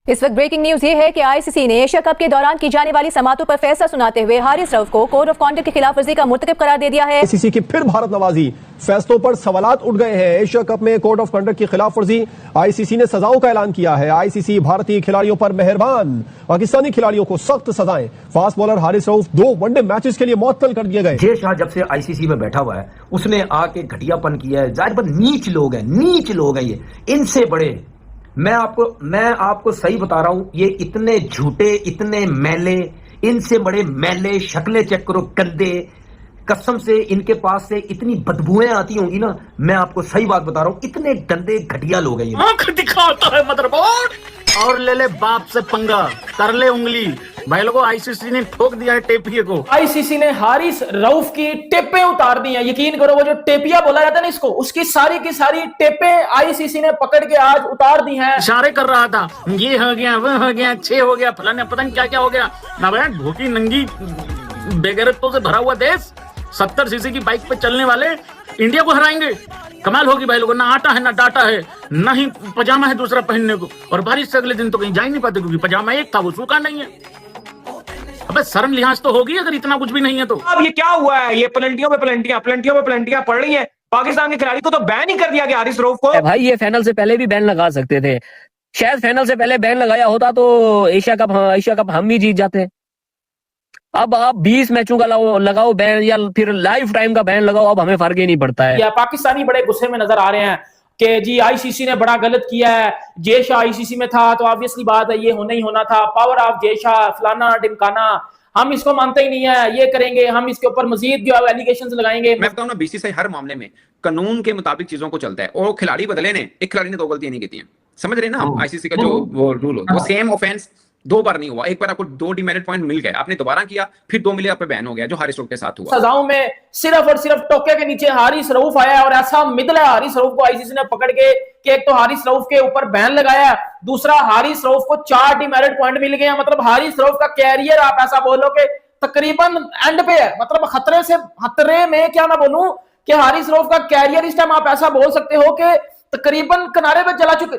इस वक्त breaking news ये है कि आईसीसी ने एशिया कप के दौरान की जाने वाली समातों पर फैसला सुनाते हुए हारिस रऊफ को कोड ऑफ कॉन्डक्ट की खिलाफवर्जी का मुर्तकब करार दे दिया है। आईसीसी की फिर भारत नवाजी, फैसलों पर सवालात उठ गए हैं। एशिया कप में कोड ऑफ कॉन्डक्ट की खिलाफवर्जी, आईसीसी ने सजाओं का ऐलान किया है। आईसीसी भारतीय खिलाड़ियों पर मेहरबान, पाकिस्तानी खिलाड़ियों को सख्त सजाएं। Fast bowler Haris Rauf 2 one day matches के लिए मुअत्तल कर दिए गए। जय शाह जब से आईसीसी में बैठा हुआ है उसने आके घटियापन किया है। जाहिर बात नीच लोग हैं ये, इनसे बड़े मैं आपको सही बता रहा हूं, ये इतने झूठे, इतने मैले, इनसे बड़े मैले, शक्लें चेक करो, गंदे, कसम से इनके पास से इतनी बदबुएं आती होंगी ना। मैं आपको सही बात बता रहा हूं, इतने गंदे घटिया लोग हैं ये। आंख दिखाता है मदरबोर्ड और ले ले बाप से पंगा, कर ले उंगली। भाई लोगों, आईसीसी ने ठोक दिया है टेपिया को। आईसीसी ने हारिस रऊफ की टेपें उतार दी हैं। यकीन करो, वो जो टेपिया बोला जाता है ना इसको, उसकी सारी की सारी टेपें आईसीसी ने पकड़ के आज उतार दी हैं। इशारे कर रहा था, ये हो गया, वो हो गया, 6 हो गया, फलाने पता नहीं क्या क्या हो गया ना। भाई भूखी नंगी बेगैरतों से भरा हुआ देश 70 सीसी की बाइक पे चलने वाले इंडिया को हराएंगे। कमाल होगी भाई लोगों, ना आटा है, ना डाटा है, ना ही पजामा है दूसरा पहनने को। और बारिश से अगले दिन तो कहीं जा ही नहीं पाते क्योंकि पजामा एक था, वो सूखा नहीं है। अबे शर्म लिहाज तो होगी अगर इतना कुछ भी नहीं है तो। अब ये क्या हुआ है? ये प्लेंटियों पे प्लेंटियां पड़ रही हैं। पाकिस्तान के खिलाड़ी को तो बैन ही कर दिया गया हारिस रऊफ को। भाई ये फाइनल से पहले भी बैन लगा सकते थे, शायद फाइनल से पहले बैन लगाया होता तो एशिया कप हम ही जीत जाते। अब आप 20 मैचों का लगाओ बैन या फिर लाइफ टाइम का बैन लगाओ, अब हमें फर्क ही नहीं पड़ता है। या पाकिस्तानी बड़े गुस्से में नजर आ रहे हैं कि जी आईसीसी ने बड़ा गलत किया है। जय शाह आईसीसी में था तो ऑब्वियसली बात है ये होना ही होना था। पावर ऑफ जय शाह, फलाना ढिमकाना, हम इसको मानते ही नहीं है, ये करेंगे, हम इसके ऊपर मजीद जो एलिगेशंस लगाएंगे। मैं बताऊं ना, बीसीसीआई हर मामले में कानून के मुताबिक चीजों को चलता है। और खिलाड़ी बदले ने, एक खिलाड़ी ने 2 गलतियां नहीं की थी, समझ रहे ना। आईसीसी का जो वो रूल होता है, वो सेम ऑफेंस 2 बार नहीं हुआ। एक बार आपको 2 डिमेरिट पॉइंट मिल गए, आपने दोबारा किया, फिर 2 मिले, आप पे बैन हो गया, जो हारिस रऊफ के साथ हुआ। सजाओं में सिर्फ और सिर्फ टोके के नीचे हारिस रऊफ आया और ऐसा मिदला हारिस रऊफ को आईसीसी ने पकड़ के कि एक तो हारिस रऊफ के ऊपर बैन लगाया, दूसरा हारिस रऊफ को 4 डिमेरिट पॉइंट मिल गए। मतलब हारिस रऊफ का कैरियर आप ऐसा बोलो कि तकरीबन एंड पे है, मतलब खतरे में क्या मैं बोलूं कि हारिस रऊफ का कैरियर इस टाइम आप ऐसा बोल सकते हो कि तकरीबन किनारे पे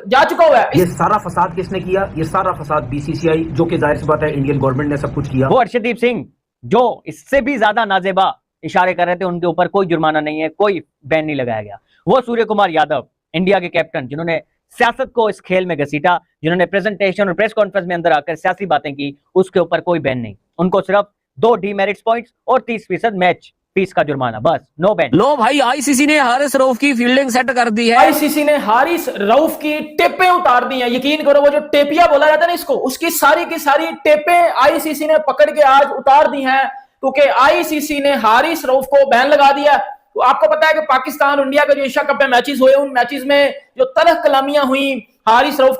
जा चुका हुआ है। ये सारा फसाद किसने किया? ये सारा फसाद बीसीसीआई, जो कि जाहिर सी बात है इंडियन गवर्नमेंट ने सब कुछ किया। वो अर्शदीप सिंह जो इससे भी ज्यादा नाजेबा इशारे कर रहे थे, उनके ऊपर कोई जुर्माना नहीं है, कोई बैन नहीं लगाया गया। वो सूर्य कुमार यादव, इंडिया के कैप्टन, जिन्होंने सियासत को इस खेल में घसीटा, जिन्होंने प्रेजेंटेशन और प्रेस कॉन्फ्रेंस में अंदर आकर सियासी बातें की, उसके ऊपर कोई बैन नहीं। उनको सिर्फ 2 डीमेरिट्स पॉइंट्स और 30% मैच फीस का जुर्माना, बस, नो बैन। लो भाई, आईसीसी ने हारिस रऊफ की फील्डिंग सेट कर दी है। आईसीसी ने हारिस रऊफ की टेपें उतार दी हैं। यकीन करो, वो जो टेपिया बोला जाता है ना इसको, उसकी सारी की सारी टेपें आईसीसी ने पकड़ के आज उतार दी हैं, क्योंकि आईसीसी ने हारिस रऊफ को बैन लगा दिया। तो आपको पता है कि पाकिस्तान और इंडिया के जो एशिया कप में मैचेस हुए, उन मैचेस में जो तलख कलामियां हुई हारिस रऊफ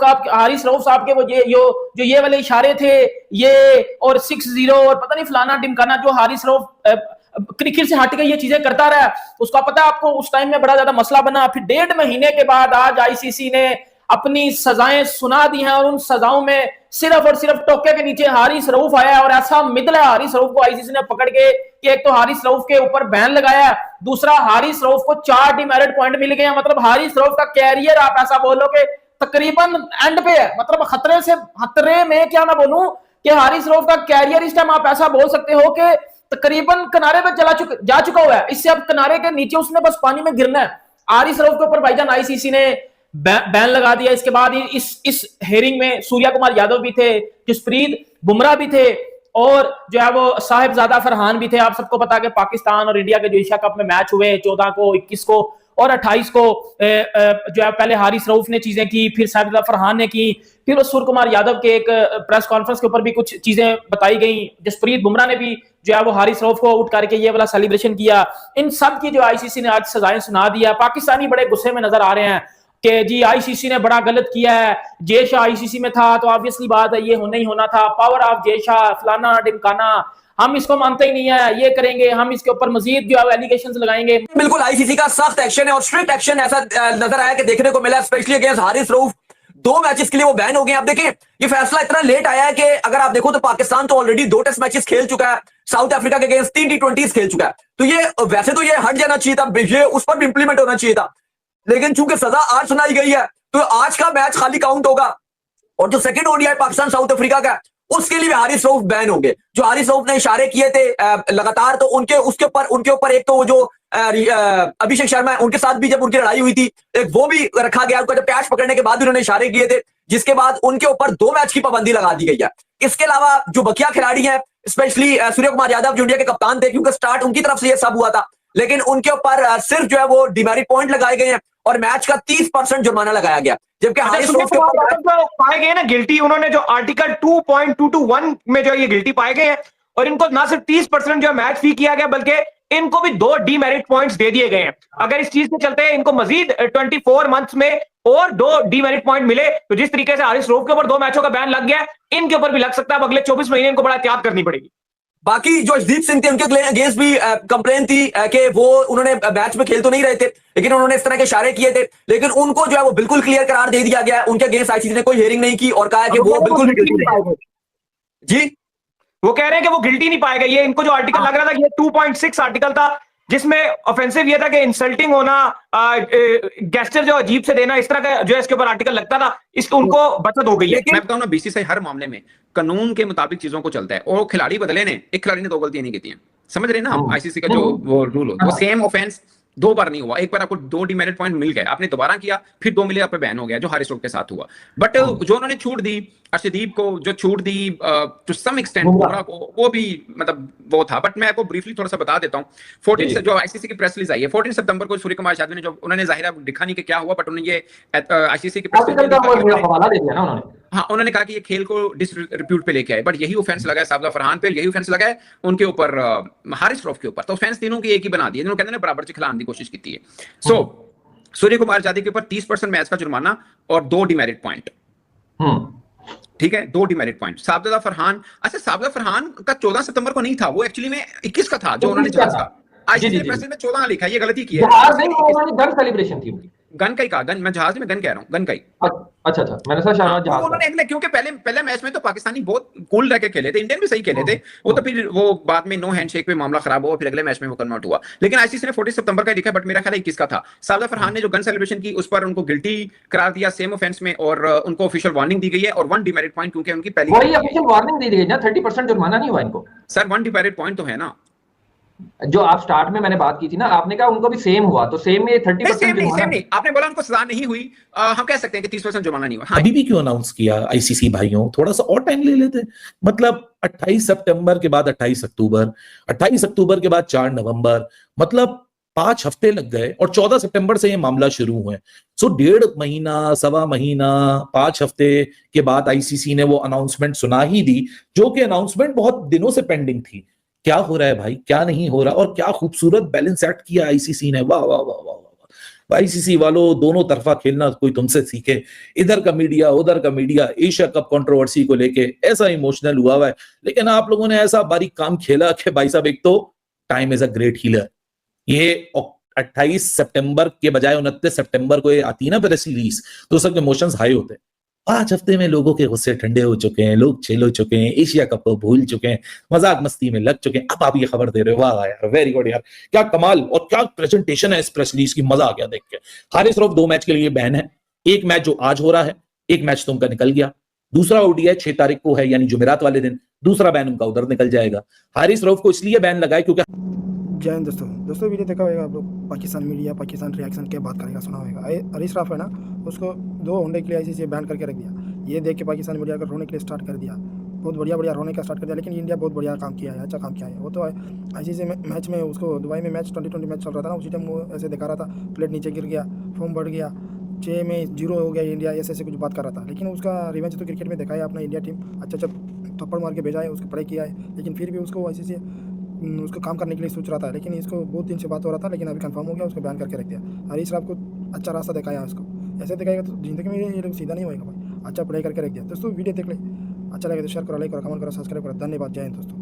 साहब के, वो ये वाले इशारे थे, ये और 6-0 और पता नहीं फलाना ढिमकाना, जो हारिस रऊफ क्रिकेट से हट के ये चीजें करता रहा, उसका पता है आपको, उस टाइम में बड़ा ज्यादा मसला बना। फिर 1.5 महीने के बाद आज आईसीसी ने अपनी सजाएं सुना दी हैं और उन सजाओं में सिर्फ और सिर्फ टोके के नीचे हारिस रऊफ आया और ऐसा मिदला हारिस रऊफ को आईसीसी ने पकड़ के कि एक तो हारिस रऊफ के ऊपर बैन लगाया, दूसरा हारिस रऊफ को 4 डिमेरिट पॉइंट मिल गए। मतलब हारिस रऊफ का कैरियर आप ऐसा बोलो कि तकरीबन एंड पे है, मतलब खतरे में क्या मैं बोलूं कि हारिस रऊफ का कैरियर इस टाइम आप ऐसा बोल सकते हो कि तकरीबन किनारे पे जा चुका हुआ है। इससे अब किनारे के नीचे उसने बस पानी में गिरना है। हारिस रऊफ के ऊपर भाईजान आईसीसी ने बैन लगा दिया। इसके बाद इस हेयरिंग में सूर्य कुमार यादव भी थे, जसप्रीत बुमराह भी थे और जो है वो साहिबजादा फरहान भी थे। आप सबको पता है कि पाकिस्तान और इंडिया के जो एशिया कप में मैच हुए 14 को, 21 को और 28 को, जो है पहले हारिस रऊफ ने चीजें की, फिर साहिबजादा फरहान ने की, फिर सूर्य कुमार यादव के एक प्रेस कॉन्फ्रेंस के ऊपर भी कुछ चीजें बताई गई। जसप्रीत बुमराह ने भी जो है वो हारिस रऊफ को उठ करके ये वाला सेलिब्रेशन किया। इन सब की जो आईसीसी ने आज सजाएं सुना दिया। पाकिस्तानी बड़े गुस्से में नजर आ रहे हैं कि जी आईसीसी ने बड़ा गलत किया है। जय शाह आईसीसी में था तो ऑब्वियसली बात है ये होना ही होना था। पावर ऑफ जय शाह, फलाना ढिमकाना, हम इसको मानते ही नहीं है, ये करेंगे, हम इसके ऊपर मजीद जो एलिगेशंस लगाएंगे। बिल्कुल आईसीसी का सख्त एक्शन है और स्ट्रिक्ट एक्शन ऐसा नजर आया कि देखने को मिला, specially against Haris Rauf. 2 matches के लिए वो बैन हो गए। आप देखिए ये फैसला इतना लेट आया है कि अगर आप देखो तो पाकिस्तान तो ऑलरेडी 2 टेस्ट मैचेस खेल चुका है, साउथ अफ्रीका के अगेंस्ट 3 T20s खेल चुका है। तो ये वैसे तो ये हट जाना चाहिए था, ये उस पर भी इंप्लीमेंट होना चाहिए था, लेकिन चूंकि सजा आज सुनाई गई है तो आज का मैच खाली काउंट होगा। और जो second ODI Pakistan south Africa का उसके लिए भी हारिस रऊफ बैन हो गए। जो हारिस रऊफ ने इशारे किए थे लगातार, तो उनके ऊपर एक तो वो जो अभिषेक शर्मा है उनके साथ भी जब उनकी लड़ाई हुई थी, एक वो भी रखा गया। उनका जब कैच पकड़ने के बाद उन्होंने इशारे किए थे, जिसके बाद उनके ऊपर 2 मैच की पाबंदी लगा दी गई है। इसके अलावा जो बकिया खिलाड़ी हैं, स्पेशली सूर्य कुमार यादव जो इंडिया के कप्तान थे, क्योंकि स्टार्ट उनकी तरफ से ये सब हुआ था, लेकिन उनके ऊपर सिर्फ जो है वो डिमेरिट पॉइंट लगाए गए हैं और मैच का 30% जुर्माना लगाया गया। जबकि हारिस रऊफ के ऊपर पाए गए ना गिल्टी, उन्होंने जो आर्टिकल 2.221 में जो ये गिल्टी पाए गए हैं, और इनको ना सिर्फ 30% जो मैच फी किया गया, बल्कि इनको भी 2 डीमेरिट पॉइंट्स दे दिए गए हैं। अगर इस चीज के चलते इनको मजीद 24 मंथ्स में और 2 डीमेरिट पॉइंट मिले, तो जिस तरीके से हारिस रऊफ के ऊपर 2 मैचों का बैन लग गया है, इनके ऊपर भी लग सकता है। अब अगले 24 महीने इनको बड़ा एहतियात करनी पड़ेगी। बाकी जो अर्शदीप सिंह थे, उनके अगेंस्ट भी कंप्लेन थी कि वो उन्होंने मैच में खेल तो नहीं रहे थे, लेकिन उन्होंने इस तरह के इशारे किए थे, लेकिन उनको जो है वो बिल्कुल क्लियर करार दे दिया गया है। उनके अगेंस्ट आईसीसी ने कोई हियरिंग नहीं की और कहा है कि वो बिल्कुल जी, वो कह रहे हैं कि वो गिल्टी नहीं पाए गए। ये इनको जो आर्टिकल लग रहा था, ये 2.6 आर्टिकल था, जिसमें ऑफेंसिव ये था कि इंसल्टिंग होना, गेस्चर जो अजीब से देना, इस तरह का जो है इसके ऊपर आर्टिकल लगता था। इसको उनको बचत हो गई है। मैं बताऊं ना, बीसीसीआई हर मामले में कानून के मुताबिक चीजों को चलता है, और खिलाड़ी बदले ने, एक खिलाड़ी ने 2 गलतियां नहीं की थी। समझ रहे हैं ना, आईसीसी का जो वो रूल होता है, वो सेम ऑफेंस 2 बार नहीं हुआ। एक बार आपको 2 डीमेरिट पॉइंट मिल गए, आपने दोबारा किया, फिर 2 मिले, आप पे बैन हो गया, जो हारिस रऊफ के साथ हुआ। बट जो उन्होंने छूट दी अर्शदीप को, जो छूट दी टू सम एक्सटेंट बुमराह को, वो भी मतलब वो था। बट मैं आपको ब्रीफली थोड़ा सा बता देता हूँ। 14 से जो आईसीसी की प्रेस रिलीज आई है 14 सितंबर को, सूर्य कुमार यादव ने, जो उन्होंने जाहिर दिखा नहीं कि क्या हुआ, बट उन्होंने ये आईसीसी की प्रेस रिलीज, हाँ, उन्होंने कहा कि ये खेल को डिसरिप्यूट पे लेके आए। बट यही ऑफेंस लगा है साबला फरहान पे, यही ऑफेंस लगा है उनके ऊपर हारिस रऊफ के ऊपर। तो ऑफेंस तीनों की एक ही बना दी है, कहते हैं बराबर से खिलाने की कोशिश की है। सो सूर्य कुमार यादव के ऊपर 30% मैच का जुर्माना और 2 डीमेरिट पॉइंट। ठीक है, 2 डीमेरिट पॉइंट। साबला फरहान, अच्छा साबला फरहान का 14 सितंबर को नहीं था, वो एक्चुअली में 21 का था, जो उन्होंने जहाज का आईसीसी प्रेस में 14 लिखा है, ये गलती की है। गन सेलिब्रेशन थी उनकी, गन का ही कहा, गन, मैं जहाज में गन कह रहा हूँ, गन का ही। अच्छा, मैंने सोचा शायद जहाज। उन्होंने, क्योंकि पहले मैच में तो पाकिस्तानी बहुत कूल रह के खेले थे, इंडियन भी सही खेले थे, वो तो फिर वो बाद में नो हैंडशेक पे मामला खराब हुआ, फिर अगले मैच में वो कन्वर्ट हुआ। लेकिन आईसीसी ने 14 सितंबर का लिखा, बट मेरा ख्याल है 21 का था। साबला फरहान ने जो गन सेलिब्रेशन की, उस पर उनको गिल्टी करार दिया सेम ऑफेंस में, और उनको ऑफिशियल वार्निंग दी गई है, और 1 डीमेरिट पॉइंट, क्योंकि उनकी पहली ऑफिशियल वार्निंग दी गई ना, 30% जुर्माना नहीं हुआ इनको। सर 1 डीमेरिट पॉइंट तो है ना, जो आप स्टार्ट में मैंने बात की थी ना, आपने कहा उनको भी सेम हुआ, तो सेम में 30% सेम नहीं, आपने बोला उनको सजा नहीं हुई, हम कह सकते हैं कि 30% जुर्माना नहीं हुआ। हाँ, अभी भी क्यों अनाउंस किया आईसीसी भाइयों, थोड़ा सा और टाइम ले लेते। मतलब 28 सितंबर के बाद 28 अक्टूबर, 28 अक्टूबर के बाद 4 नवंबर, मतलब 5 हफ्ते लग गए, और 14 सितंबर से ये मामला शुरू हुए। सो 1.5 महीना, 1.25 महीना, 5 हफ्ते के बाद आईसीसी ने वो अनाउंसमेंट सुना ही दी, जो कि अनाउंसमेंट बहुत दिनों से पेंडिंग थी। क्या हो रहा है भाई, क्या नहीं हो रहा, और क्या खूबसूरत बैलेंस एक्ट किया आईसीसी ने। वाह वाह वाह वाह वाह। आईसीसी वालों, दोनों तरफा खेलना कोई तुमसे सीखे। इधर का मीडिया, उधर का मीडिया, एशिया कप कंट्रोवर्सी को लेके ऐसा इमोशनल हुआ है, लेकिन आप लोगों ने ऐसा बारीक काम खेला कि भाई साहब, एक तो time is a great healer. ये 28 सितंबर के बजाय 29 सितंबर को ये आती है ना प्रेस रिलीज, तो सबके इमोशंस हाई होते हैं। 5 हफ्ते में लोगों के गुस्से ठंडे हो चुके हैं, लोग चिल हो चुके हैं, एशिया कप को भूल चुके हैं, मजाक मस्ती में लग चुके हैं। अब आप ये खबर दे रहे हो, वाह यार, वेरी गुड यार, क्या कमाल और क्या प्रेजेंटेशन है इस प्रेस रिलीज की, मजा आ गया देख के। हारिस रऊफ 2 मैच के लिए बैन है, एक मैच जो आज हो रहा है, एक मैच तो उनका निकल गया, दूसरा ओडीआई 6 तारीख को है, यानी जुमेरात वाले दिन, दूसरा बैन उनका उधर निकल जाएगा। हारिस रऊफ को इसलिए बैन लगाए क्योंकि जय हिंद दोस्तों वीडियो देखा होगा आप लोग। पाकिस्तान मीडिया, पाकिस्तान रिएक्शन क्या बात करेगा सुना होगा। हारिस रऊफ है ना, उसको 2 वनडे के लिए आईसीसी बैन करके रख दिया। ये देख के पाकिस्तान मीडिया को रोने के लिए स्टार्ट कर दिया, बहुत बढ़िया रोने का स्टार्ट कर दिया। लेकिन इंडिया बहुत बढ़िया काम किया है, अच्छा काम किया है। वो तो आईसीसी मैच में उसको दुबई में मैच 2020 मैच चल रहा था ना, उसी टाइम वो ऐसे दिखा रहा था, प्लेट नीचे गिर गया, फॉर्म बढ़ गया, 6 में 0 हो गया इंडिया, ऐसे कुछ बात कर रहा था। लेकिन उसका रिवेंज तो क्रिकेट में देखा है अपना, इंडिया टीम अच्छा थप्पड़ मार के भेजा है, उसको पढ़ाई किया है। लेकिन फिर भी उसको आईसीसी उसको काम करने के लिए सोच रहा था, लेकिन इसको बहुत दिन से बात हो रहा था, लेकिन अभी कंफर्म हो गया, उसको बैन करके रख दिया। हारिस रऊफ को अच्छा रास्ता दिखाया उसको, ऐसे दिखाएगा तो जिंदगी में ये लोग सीधा नहीं होगा भाई, अच्छा पढ़ाई करके रख दिया। दोस्तों वीडियो देख ले, अच्छा लगे तो शेयर करो, लाइक करो, कमेंट करो, सब्सक्राइब करो। धन्यवाद, जय हिंद दोस्तों।